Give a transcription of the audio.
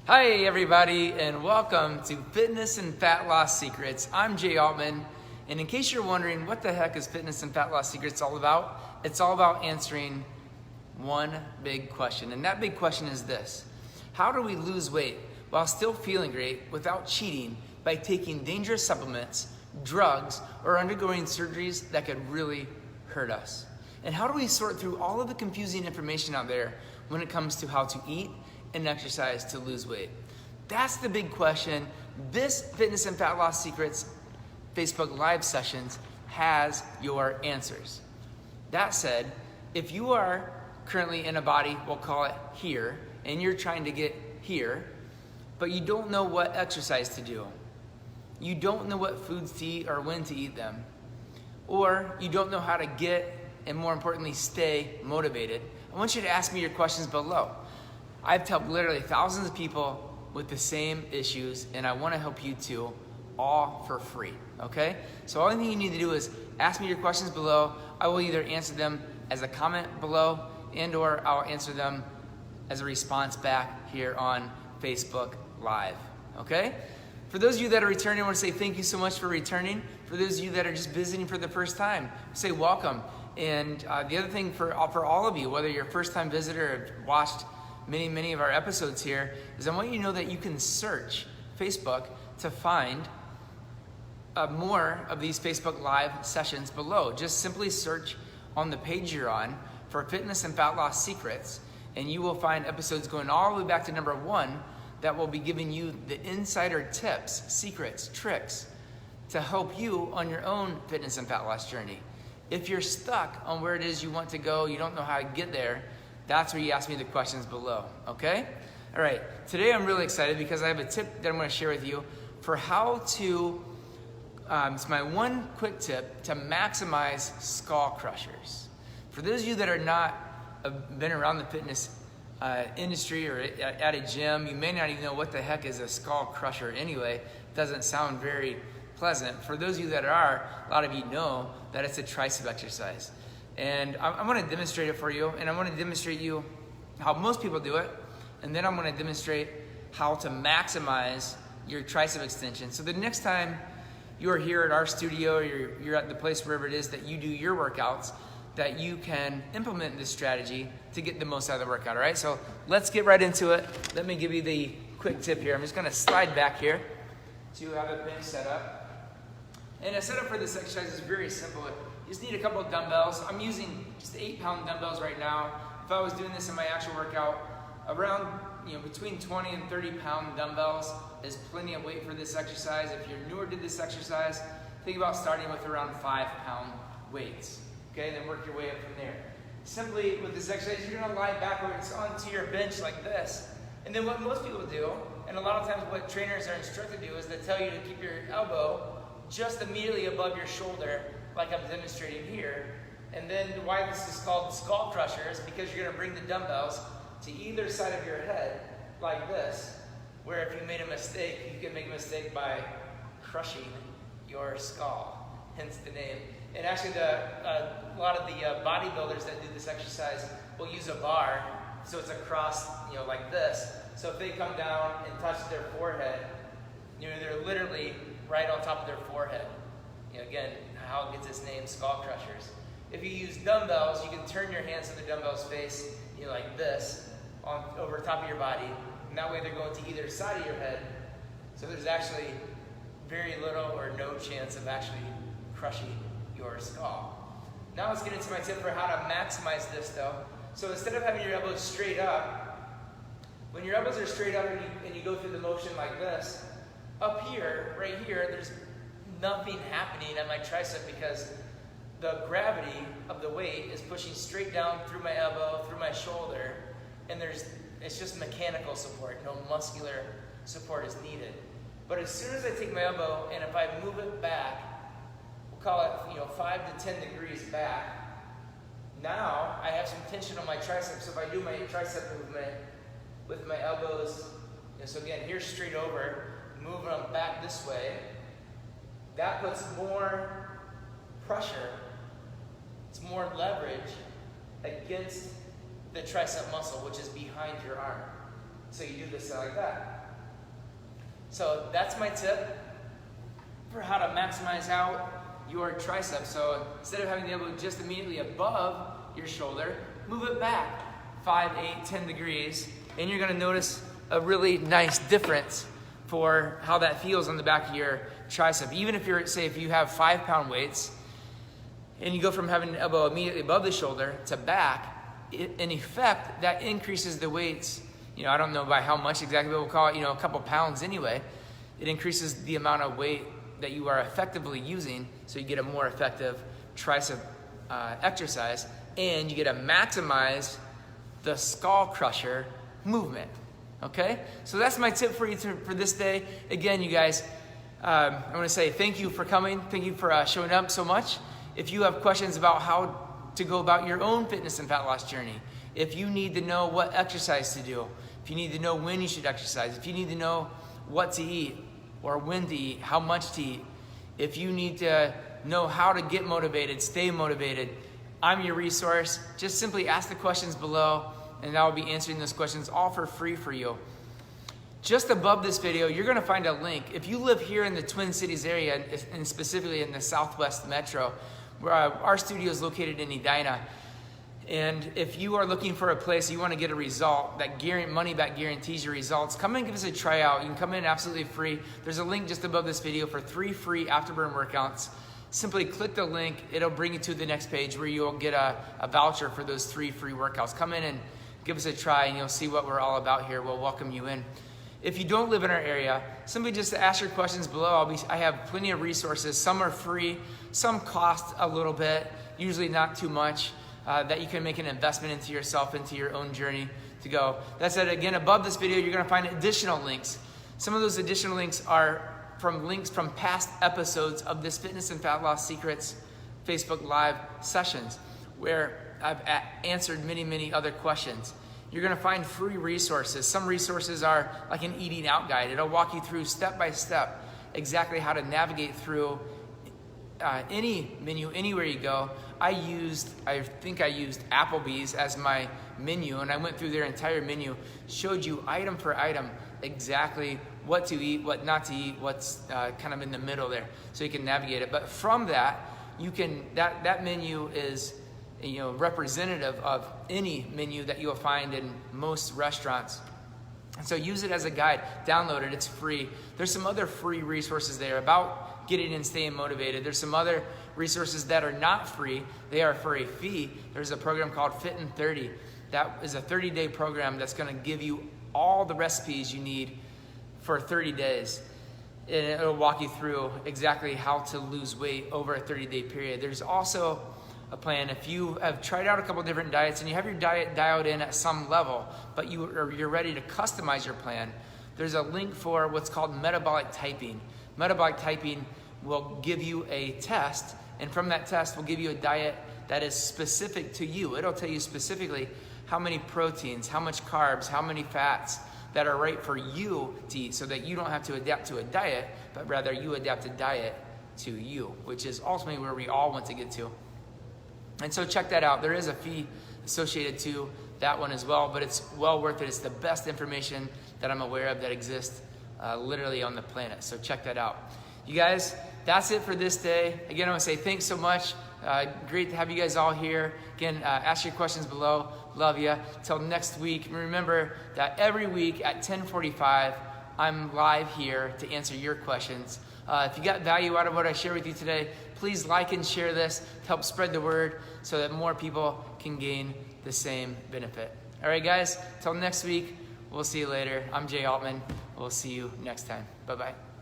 Hi everybody, and welcome to Fitness and Fat Loss Secrets. I'm Jay Altman, and in case you're wondering what the heck is Fitness and Fat Loss Secrets all about, it's all about answering one big question, and that big question is this: how do we lose weight while still feeling great without cheating by taking dangerous supplements, drugs, or undergoing surgeries that could really hurt us? And how do we sort through all of the confusing information out there when it comes to how to eat and exercise to lose weight? That's the big question. This Fitness and Fat Loss Secrets Facebook Live sessions has your answers. That said, if you are currently in a body, we'll call it here, and you're trying to get here, but you don't know what exercise to do, you don't know what foods to eat or when to eat them, or you don't know how to get, and more importantly, stay motivated, I want you to ask me your questions below. I've helped literally thousands of people with the same issues, and I want to help you too, all for free, okay? So all thing you need to do is ask me your questions below. I will either answer them as a comment below and/or I'll answer them as a response back here on Facebook Live, okay? For those of you that are returning, I want to say thank you so much for returning. For those of you that are just visiting for the first time, say welcome. And the other thing for all of you, whether you're a first-time visitor or have watched many of our episodes here, is I want you to know that you can search Facebook to find more of these Facebook Live sessions below. Just simply search on the page you're on for Fitness and Fat Loss Secrets, and you will find episodes going all the way back to number 1 that will be giving you the insider tips, secrets, tricks to help you on your own fitness and fat loss journey. If you're stuck on where it is you want to go, you don't know how to get there, that's where you ask me the questions below, okay? All right, today I'm really excited because I have a tip that I'm gonna share with you for how to, it's my one quick tip to maximize skull crushers. For those of you that are not been around the fitness industry or at a gym, you may not even know what the heck is a skull crusher anyway. It doesn't sound very pleasant. For those of you that are, a lot of you know that it's a tricep exercise. And I'm going to demonstrate it for you, and I'm going to demonstrate you how most people do it, and then I'm going to demonstrate how to maximize your tricep extension. So the next time you're here at our studio, or you're at the place wherever it is that you do your workouts, that you can implement this strategy to get the most out of the workout, all right? So let's get right into it. Let me give you the quick tip here. I'm just going to slide back here to have a bench set up. And a setup for this exercise is very simple. You just need a couple of dumbbells. I'm using just 8-pound dumbbells right now. If I was doing this in my actual workout, around between 20 and 30-pound dumbbells is plenty of weight for this exercise. If you're newer to this exercise, think about starting with around 5-pound weights. Okay, then work your way up from there. Simply with this exercise, you're gonna lie backwards onto your bench like this. And then what most people do, and a lot of times what trainers are instructed to do, is they tell you to keep your elbow just immediately above your shoulder, like I'm demonstrating here. And then why this is called skull crusher is because you're gonna bring the dumbbells to either side of your head, like this, where if you made a mistake, you can make a mistake by crushing your skull, hence the name. And actually a lot of the bodybuilders that do this exercise will use a bar, so it's across, like this. So if they come down and touch their forehead, they're literally right on top of their forehead. Again, how it gets its name, skull crushers. If you use dumbbells, you can turn your hands to the dumbbell's face, like this, over top of your body, and that way they're going to either side of your head. So there's actually very little or no chance of actually crushing your skull. Now let's get into my tip for how to maximize this though. So instead of having your elbows straight up, when your elbows are straight up and you go through the motion like this, up here, right here, there's nothing happening at my tricep because the gravity of the weight is pushing straight down through my elbow, through my shoulder, and it's just mechanical support, no muscular support is needed. But as soon as I take my elbow and if I move it back, we'll call it 5 to 10 degrees back, now I have some tension on my tricep. So if I do my tricep movement with my elbows, so again, here's straight over, moving them back this way, that puts more pressure, it's more leverage against the tricep muscle, which is behind your arm. So you do this like that. So that's my tip for how to maximize out your tricep. So instead of having the elbow just immediately above your shoulder, move it back 5, 8, 10 degrees, and you're gonna notice a really nice difference for how that feels on the back of your tricep. Even if you're, say, if you have 5-pound weights, and you go from having an elbow immediately above the shoulder to back, in effect, that increases the weights. I don't know by how much exactly, but we'll call it, a couple pounds anyway. It increases the amount of weight that you are effectively using, so you get a more effective tricep exercise, and you get to maximize the skull crusher movement. Okay? So that's my tip for you for this day. Again, you guys, I want to say thank you for coming. Thank you for showing up so much. If you have questions about how to go about your own fitness and fat loss journey, if you need to know what exercise to do, if you need to know when you should exercise, if you need to know what to eat or when to eat, how much to eat, if you need to know how to get motivated, stay motivated, I'm your resource. Just simply ask the questions below, and I will be answering those questions all for free for you. Just above this video, you're going to find a link. If you live here in the Twin Cities area, and specifically in the Southwest Metro, where our studio is located in Edina, and if you are looking for a place, you want to get a result that money back guarantees your results, come and give us a tryout. You can come in absolutely free. There's a link just above this video for 3 free afterburn workouts. Simply click the link. It'll bring you to the next page where you'll get a voucher for those 3 free workouts. Come in and give us a try, and you'll see what we're all about here. We'll welcome you in. If you don't live in our area, simply just ask your questions below. I have plenty of resources. Some are free, some cost a little bit, usually not too much, that you can make an investment into yourself, into your own journey to go. That said, again, above this video, you're gonna find additional links. Some of those additional links are links from past episodes of this Fitness and Fat Loss Secrets Facebook Live sessions, where I've answered many, many other questions. You're gonna find free resources. Some resources are like an eating out guide. It'll walk you through step by step exactly how to navigate through any menu, anywhere you go. I think I used Applebee's as my menu, and I went through their entire menu, showed you item for item exactly what to eat, what not to eat, what's kind of in the middle there, so you can navigate it. But from that, that menu is representative of any menu that you'll find in most restaurants. And so use it as a guide, download it, it's free. There's some other free resources there about getting and staying motivated. There's some other resources that are not free, they are for a fee. There's a program called Fit in 30. That is a 30-day program that's gonna give you all the recipes you need for 30 days. And it'll walk you through exactly how to lose weight over a 30-day period. There's also a plan. If you have tried out a couple different diets and you have your diet dialed in at some level, but you're ready to customize your plan, there's a link for what's called metabolic typing. Metabolic typing will give you a test, and from that test will give you a diet that is specific to you. It'll tell you specifically how many proteins, how much carbs, how many fats that are right for you to eat, so that you don't have to adapt to a diet, but rather you adapt a diet to you, which is ultimately where we all want to get to. And so check that out. There is a fee associated to that one as well, but it's well worth it. It's the best information that I'm aware of that exists literally on the planet. So check that out. You guys, that's it for this day. Again, I want to say thanks so much. Great to have you guys all here. Again, ask your questions below. Love you. Till next week. Remember that every week at 10:45, I'm live here to answer your questions. If you got value out of what I share with you today, please like and share this to help spread the word so that more people can gain the same benefit. All right, guys, till next week, we'll see you later. I'm Jay Altman. We'll see you next time. Bye-bye.